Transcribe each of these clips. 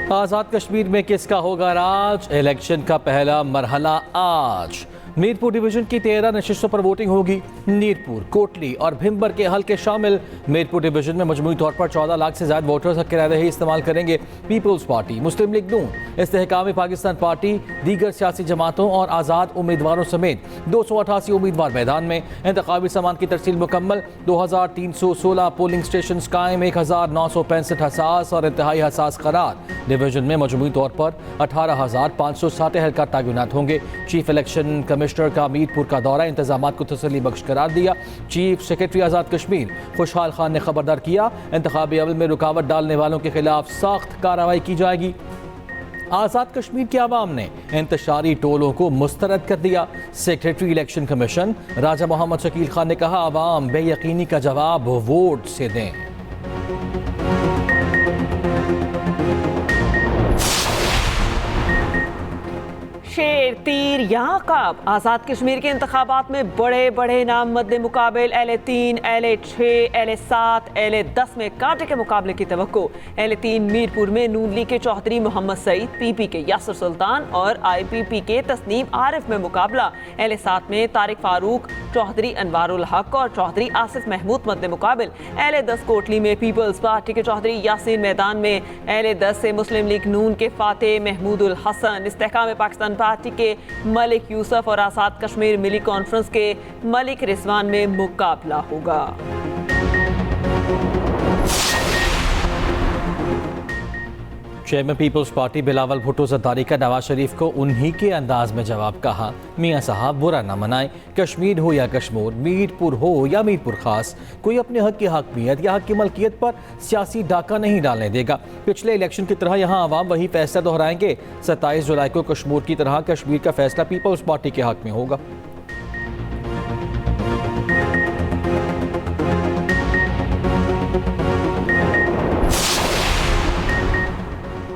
आज़ाद कश्मीर में किसका होगा राज, इलेक्शन का पहला मरहला आज। मीरपुर डिवीजन की 13 नशिस्तों पर वोटिंग होगी। मीरपुर, कोटली और भिम्बर के हल्के शामिल। मीरपुर डिवीजन में मजमूई तौर पर 14 लाख से ज्यादा वोटर्स हक रही इस्तेमाल करेंगे। पीपल्स पार्टी, मुस्लिम लीग नून, इस्तेहकाम पाकिस्तान पार्टी, दीगर सियासी जमातों और आज़ाद उम्मीदवारों समेत 288 उम्मीदवार मैदान में। इंतखाबी सामान की तरसील मुकम्मल। 2316 पोलिंग स्टेशन कायम, 1965 हसास और इंतहाई हसास करार। डिवीजन में मजमूई तौर पर 18,560 एहलकार तैनात होंगे। चीफ इलेक्शन कमिश्नर का मीरपुर का दौरा इंतजामात को तसल्ली बख्श करार दिया। चीफ सेक्रेटरी आज़ाद कश्मीर खुशहाल खान ने खबरदार किया, इंतखाबी अमल में रुकावट डालने वालों के खिलाफ सख्त कार्रवाई की जाएगी। आज़ाद कश्मीर के अवाम ने इंतशारी टोलों को मुस्तरद कर दिया। सेक्रेटरी इलेक्शन कमीशन राजा मोहम्मद शकील खान ने कहा, अवाम बेयकीनी का जवाब वोट से दें। शेर, तीर या अकाब, आज़ाद कश्मीर के इंतखाबात में बड़े बड़े नाम मद्दे मुकाबिल। LA3, LA6, LA7, LA10 में कांटे के मुकाबले की तवक्को। LA3 मीरपुर में नून लीग के चौधरी मोहम्मद सईद, PP के यासिर सुल्तान और IPP के तस्नीम आरिफ में मुकाबला। LA7 में तारिक फारूक, चौधरी अनवारुल हक और चौधरी आसिफ महमूद मद्दे मुकाबिल। LA10 कोटली में पीपल्स पार्टी के चौधरी यासीन मैदान में। LA10 से मुस्लिम लीग नून के फातेह महमूदुल हसन, इस्तेहकाम पाकिस्तान पार्टी के मलिक यूसुफ और आज़ाद कश्मीर मिली कॉन्फ्रेंस के मलिक रिजवान में मुकाबला होगा। चेयरमैन पीपल्स पार्टी बिलावल भुट्टो जरदारी का नवाज शरीफ को उन्हीं के अंदाज में जवाब कहा, मियाँ साहब बुरा न मनाएं, कश्मीर हो या कश्मीर, मीरपुर हो या मीरपुर खास, कोई अपने हक की हकमियत या हक की मलकियत पर सियासी डाका नहीं डालने देगा। पिछले इलेक्शन की तरह यहाँ आवाम वही फैसला दोहराएंगे। 27 जुलाई को कश्मीर की तरह कश्मीर का फैसला पीपल्स पार्टी के हक में होगा।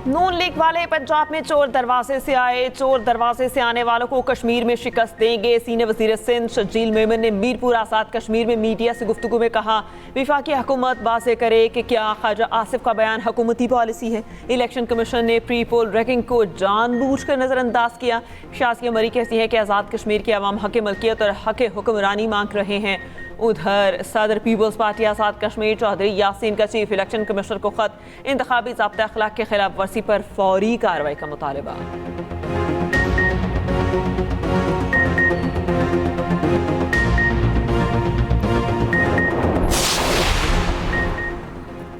नून लीग वाले पंजाब में चोर दरवाजे से आए, चोर दरवाजे से आने वालों को कश्मीर में शिकस्त देंगे। सीनियर वजीर सिंध शजील मेमन ने मीरपुर आज़ाद कश्मीर में मीडिया से गुफ्तगू में कहा, विफाकी हुकूमत वाज़े करे कि क्या ख्वाजा आसिफ का बयान हुकूमती पॉलिसी है। इलेक्शन कमीशन ने प्री पोल रैंकिंग को जानबूझ कर नज़रअंदाज किया। शाज़िया मरी कहती है कि आज़ाद कश्मीर के अवाम हक मलकियत और हक हुक्मरानी मांग रहे हैं। उधर सदर पीपल्स पार्टी आज़ाद कश्मीर चौधरी यासीन का चीफ इलेक्शन कमिश्नर को खत, इंतखाबी ज़ाब्ता अखलाक के खिलाफ वर्जी पर फौरी कार्रवाई का मुतालबा।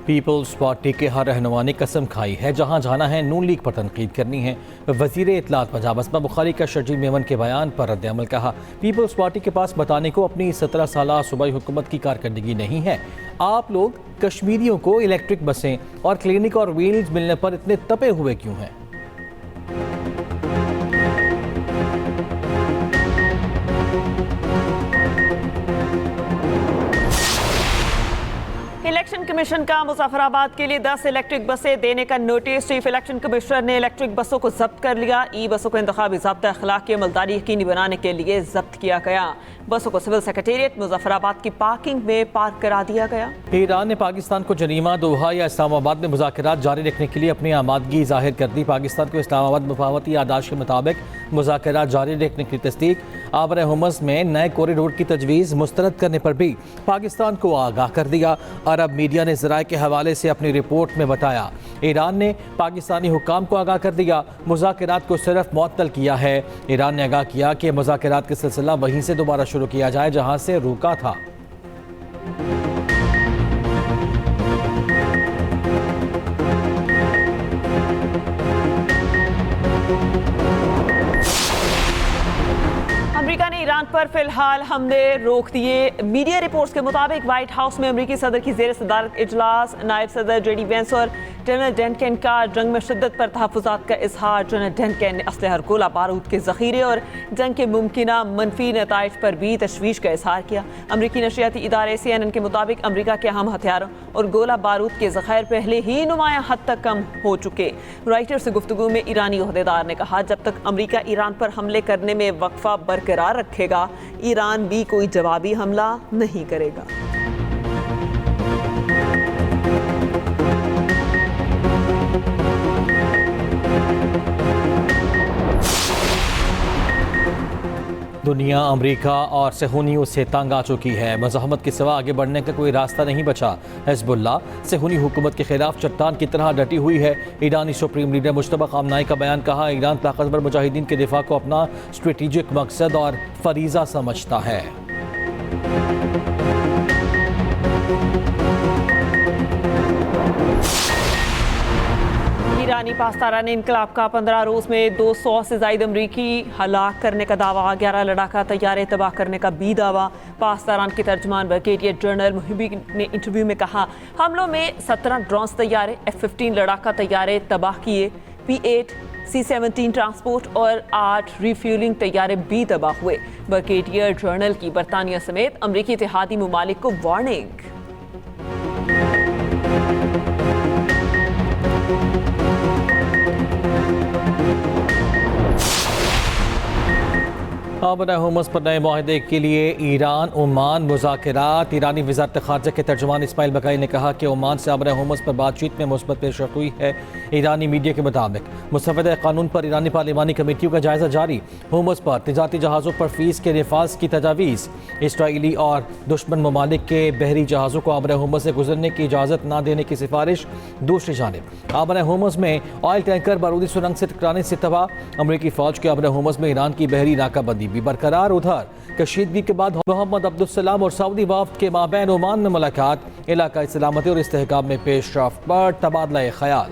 पीपल्स पार्टी के हर रहनुमा ने कसम खाई है, जहां जाना है नून लीग पर तनकीद करनी है। वजीर इत्तलात पंजाब असमा बुखारी का शजील मेमन के बयान पर रद्द-ए-अमल कहा, पीपल्स पार्टी के पास बताने को अपनी 17 साला सूबाई हुकूमत की कारकर्दगी नहीं है। आप लोग कश्मीरियों को इलेक्ट्रिक बसें और क्लिनिक और व्हील्स मिलने पर इतने तपे हुए क्यों हैं? इलेक्शन कमीशन का मुजफ्फराबाद के लिए 10 इलेक्ट्रिक बसें देने का नोटिस। चीफ इलेक्शन कमिश्नर ने इलेक्ट्रिक बसों को जब्त कर लिया। बसों को इंतखाबी ज़ाब्ता अखलाक की अमलदारी यकीनी बनाने के लिए जब्त किया गया। बसों को सिविल सेक्रेटेरिएट मुजफ्फराबाद की पार्किंग में पार्क करा दिया गया। ईरान ने पाकिस्तान को जनीमा, दोहा या इस्लामाबाद में मुज़ाकरात जारी रखने के लिए अपनी आमादगी जाहिर कर दी। पाकिस्तान को इस्लामाबाद मुफावती यादाश्त के मुताबिक मुज़ाकरात जारी रखने की तस्दीक। आबर हुमस में नए कॉरिडोर की तजवीज़ मुस्तरद करने पर भी पाकिस्तान को आगाह कर दिया। अरब मीडिया ने ज़राए के हवाले से अपनी रिपोर्ट में बताया, ईरान ने पाकिस्तानी हुक्काम को आगाह कर दिया, मुज़ाकरात को सिर्फ मुअत्तल किया है। ईरान ने आगाह किया कि मुज़ाकरात का सिलसिला वहीं से दोबारा शुरू किया जाए जहां से रुका था। अमेरिका ने ईरान पर फिलहाल हमले रोक दिए। मीडिया रिपोर्ट्स के मुताबिक व्हाइट हाउस में अमेरिकी सदर की ज़ेर सदारत इजलास, नायब सदर JD वेंस और जनरल डेनकन का जंग में शिद्दत पर तहफ़्फ़ुज़ात का इजहार। जनरल डेनकन ने असलहा और गोला बारूद के ज़ख़ीरे और जंग के मुमकिना मनफी नताइज पर भी तशवीश का इजहार किया। अमरीकी नशियाती इदारे CNN के मुताबिक अमरीका के अहम हथियारों और गोला बारूद के ज़ख़ायर पहले ही नुमाया हद तक कम हो चुके। राइटर्स से गुफ्तगू में ईरानी ओहदेदार ने कहा, जब तक अमरीका ईरान पर हमले करने में वक्फा बरकरार रखेगा, ईरान भी कोई जवाबी हमला नहीं करेगा। दुनिया अमेरिका और सेहूनियों से तंग आ चुकी है। मज़ाहमत के सिवा आगे बढ़ने का कोई रास्ता नहीं बचा। हिज़्बुल्लाह सेहूनी हुकूमत के खिलाफ चट्टान की तरह डटी हुई है। ईरानी सुप्रीम लीडर मुश्तबा ख़ामनाई का बयान, कहा ईरान ताकतवर मुजाहिदीन के दिफा को अपना स्ट्रेटेजिक मकसद और फरीज़ा समझता है। ईरानी पास्तारा ने इनकलाब का 15 रोज में 200 से ज़ायद अमरीकी हलाक करने का दावा, 11 लड़ाका तैयारे तबाह करने का भी दावा। पास्तारान के तर्जमान ब्रिगेडियर जनरल मुहिबी ने इंटरव्यू में कहा, हमलों में 17 ड्रोन तैयारे, F-15 लड़ाका तैयारे तबाह किए, P-8 C-17 ट्रांसपोर्ट और 8 रिफ्यूलिंग तैयारे भी तबाह हुए। ब्रिगेडियर जनरल की बरतानिया समेत अमरीकी इत्तेहादी ममालिक को वार्निंग। आबरा हुमस पर नए माहदे के लिए ईरान ओमान मुज़ाकरात। ईरानी वज़ारत ख़ारजा के तर्जुमान इस्माइल बकाई ने कहा कि ओमान से आबरा हुमस पर बातचीत में मुस्बत पेशरफ़्त हुई है। ईरानी मीडिया के मुताबिक मुस्तफ़िदा कानून पर ईरानी पार्लिमानी कमेटियों का जायज़ा जारी। हुमस पर तिजारती जहाज़ों पर फ़ीस के नफाज की तजावीज़। इसराइली और दुश्मन ममालिक के बहरी जहाज़ों को आबरा हुमस से गुजरने की इजाज़त न देने की सिफारिश। दूसरी जानिब आबरा हुमस में ऑयल टैंकर बारूदी सुरंग से टकराने से तबाह। अमरीकी फ़ौज के आबरा हुमस में ईरान की बहरी नाकाबंदी भी बरकरार। उधर कशीदगी के बाद मोहम्मद अब्दुल सलाम और सऊदी वफ्द के माबैन ओमान में मुलाकात। इलाका सलामती और इस्तेहकाम में पेशरफ्त पर तबादला ख्याल।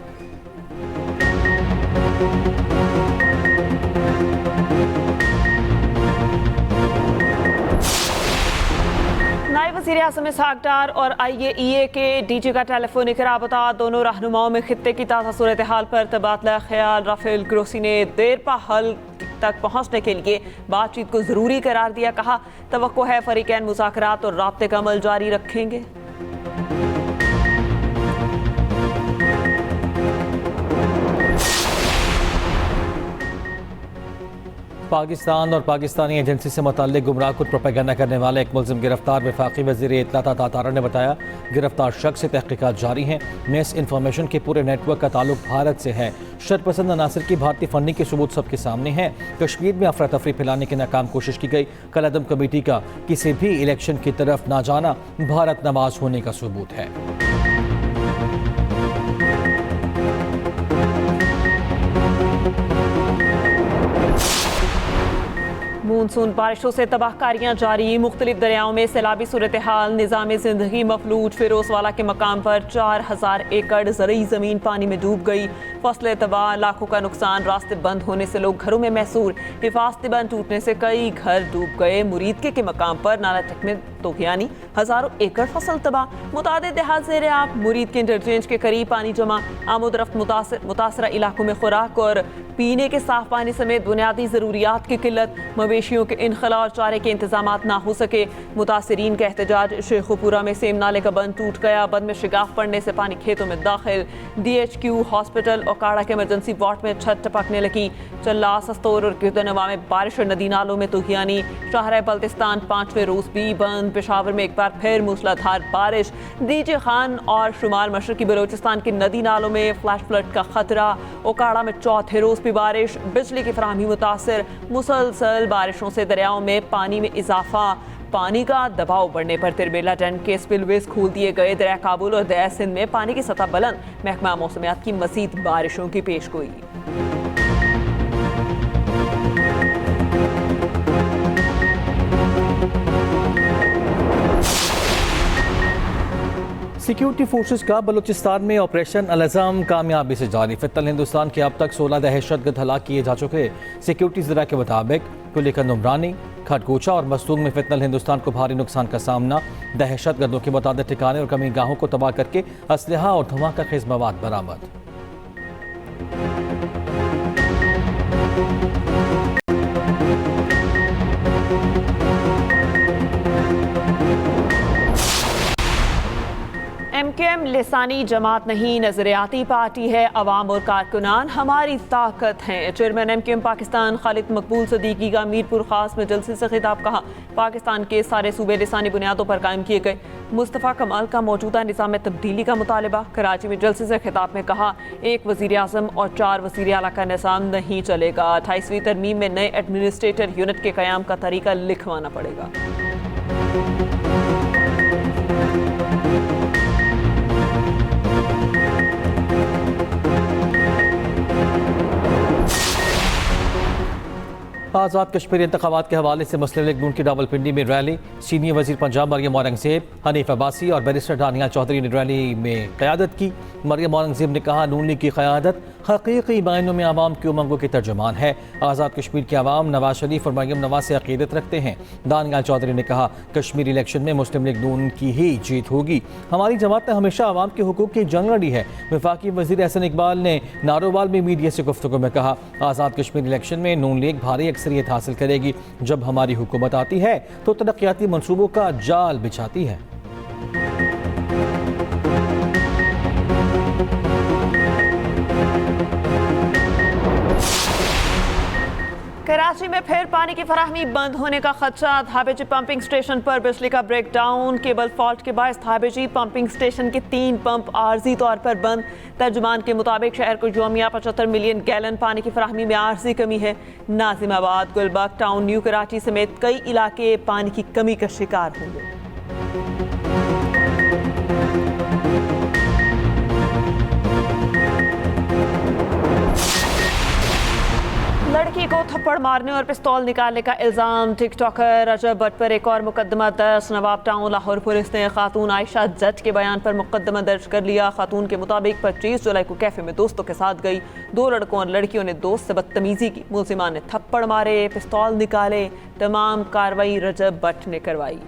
नायब वज़ीर आज़म इसहाक डार और IAEA के DG का टेलीफोनिक राबता। दोनों रहनुमाओं में खित्ते की ताज़ा सूरत हाल पर तबादला ख्याल। राफेल ग्रोसी ने देर पा हल तक पहुंचने के लिए बातचीत को ज़रूरी करार दिया। कहा तवक्को है फरीकैन मुज़ाकरात और राब्ते का अमल जारी रखेंगे। पाकिस्तान और पाकिस्तानी एजेंसी से मुताल्लिक गुमराहकुन प्रोपेगेंडा करने वाले एक मुल्ज़िम गिरफ्तार। वफाकी वज़ीर इत्तलात तातारा ने बताया गिरफ्तार शख्स से तहकीकात जारी हैं। मिस इन्फॉर्मेशन के पूरे नेटवर्क का ताल्लुक भारत से है। शरपसंद अनासर की भारतीय फंडिंग के सबूत सबके सामने हैं। कश्मीर में अफरा तफरी फैलाने की नाकाम कोशिश की गई। कलअदम कमेटी का किसी भी इलेक्शन की तरफ ना जाना भारत नवाज होने का सबूत है। मानसून बारिशों से तबाहकारियां जारी। मुख्तलिफ दरियाओं में सैलाबी सूरत हाल। निज़ाम ज़िंदगी मफलूज। फिरोजवाला के मकाम पर 4000 एकड़ ज़रई ज़मीन पानी में डूब गई। फसलें तबाह, लाखों का नुकसान। रास्ते बंद होने से लोग घरों में महसूर। हिफाजती बंद टूटने से कई घर डूब गए। मुरीदके के मकाम पर नाला टेक में तोहियानी, हज़ारों एकड़ फसल तबाह। मुतादिद देहात ज़ेरे आब। मुरीद के इंटरचेंज के करीब पानी जमा। आमद रफ्त मुतासरा इलाकों में खुराक और पीने के साफ पानी समेत बुनियादी ज़रूरियात की किल्लत। मवेशियों के इनखला और चारे के इंतजाम ना हो सके। मुतासरीन का एहतजाज। शेखुपुरा में सेम नाले का बंद टूट गया। बंद में शिगाफ पड़ने से पानी खेतों में दाखिल। DHQ हॉस्पिटल और काड़ा के इमरजेंसी वार्ड में छत टपकने लगी। चल्ला, सस्तौर और गिरदनवा में बारिश और नदी नालों में तूहियानी। शाहरा बल्तिस्तान 5वें रोज भी बंद। पेशावर में एक बार फिर मूसलाधार बारिश। DJ खान और शुमार मशरकी बलोचिस्तान के नदी नालों में फ्लैश फ्लड का खतरा। ओकाड़ा में चौथे रोज भी बारिश। बिजली की फराहमी मुतासर। मुसलसल बारिशों से दरियाओं में पानी में इजाफा। पानी का दबाव बढ़ने पर तिरबेला डैम के स्पिलवेज खोल दिए गए। दरिया काबुल और दरिया सिंध में पानी की सतह बुलंद। महकमा मौसमियात की मज़ीद बारिशों की पेशगोई। सिक्योरिटी फोर्सेस का बलूचिस्तान में ऑपरेशन अल-अज़म कामयाबी से जारी। फितल हिंदुस्तान के अब तक 16 दहशतगर्द हलाक किए जा चुके। सिक्योरिटी ज़रा के मुताबिक कुलिकंद उमरानी, खटकोचा और मस्तूंग में फितल हिंदुस्तान को भारी नुकसान का सामना। दहशतगर्दों के मुताबिक ठिकाने और कमी गाहों को तबाह करके असलहा और धमाका खेज मवाद बरामद। MKM लिसानी जमात नहीं, नजरियाती पार्टी है। अवाम और कारकुनान हमारी ताकत हैं। चेयरमैन MKM पाकिस्तान खालिद मकबूल सदीकी का मीरपुर खास में जलसे से खिताब। कहा, पाकिस्तान के सारे सूबे लिसानी बुनियादों पर कायम किए गए। मुस्तफ़ा कमाल का मौजूदा निज़ाम में तब्दीली का मुतालबा। कराची में जलसे से खिताब में कहा, एक वज़ीर आज़म और 4 वज़ीर आला का निज़ाम नहीं चलेगा। 28वीं तरमीम में नए एडमिनिस्ट्रेटर यूनिट के क़याम का तरीका लिखवाना पड़ेगा। आज़ाद कश्मीर इंतखाबात के हवाले से मुस्लिम लीग नून की रावलपिंडी में रैली। सीनियर वज़ीर पंजाब मरियम औरंगज़ेब, हनीफ अब्बासी और बैरिस्टर दानियाल चौधरी ने रैली में क़यादत की। मरियम औरंगज़ेब ने कहा, नून लीग की क़यादत हकीकी मायनों में आवाम की उमंगों की तर्जुमान है। आज़ाद कश्मीर के आवाम नवाज शरीफ और मरियम नवाज से अक़ीदत रखते हैं। दानियाल चौधरी ने कहा, कश्मीर इलेक्शन में मुस्लिम लीग नून की ही जीत होगी। हमारी जमात ने हमेशा आवाम के हुकूक़ की जंग लड़ी है। वफाकी वज़ीर एहसन इकबाल ने नारोवाल में मीडिया से गुफ्तगू में कहा, आज़ाद कश्मीर इलेक्शन में नून लीग भारी अक्सरियत हासिल करेगी। जब हमारी हुकूमत आती है तो तरक्याती मंसूबों का जाल बिछाती है। कराची में फिर पानी की फराहमी बंद होने का खदशा। थाबेची पंपिंग स्टेशन पर बिजली का ब्रेकडाउन। केबल फॉल्ट के बायस थाबेची पंपिंग स्टेशन के 3 पंप आर्जी तौर पर बंद। तर्जुमान के मुताबिक शहर को यौमिया 75 मिलियन गैलन पानी की फराहमी में आर्जी कमी है। नाजिमाबाद, गुलबर्ग टाउन, न्यू कराची समेत कई इलाके पानी की कमी का शिकार होंगे। लड़की को थप्पड़ मारने और पिस्तौल निकालने का इल्ज़ाम। टिकटॉकर रजब भट्ट पर एक और मुकदमा दर्ज। नवाब टाउन लाहौर पुलिस ने खातून आयशा जट के बयान पर मुकदमा दर्ज कर लिया। खातून के मुताबिक 25 जुलाई को कैफे में दोस्तों के साथ गई। 2 लड़कों और लड़कियों ने दोस्त से बदतमीजी की। मुलजिमान ने थप्पड़ मारे, पिस्तौल निकाले। तमाम कार्रवाई रजब भट्ट ने करवाई।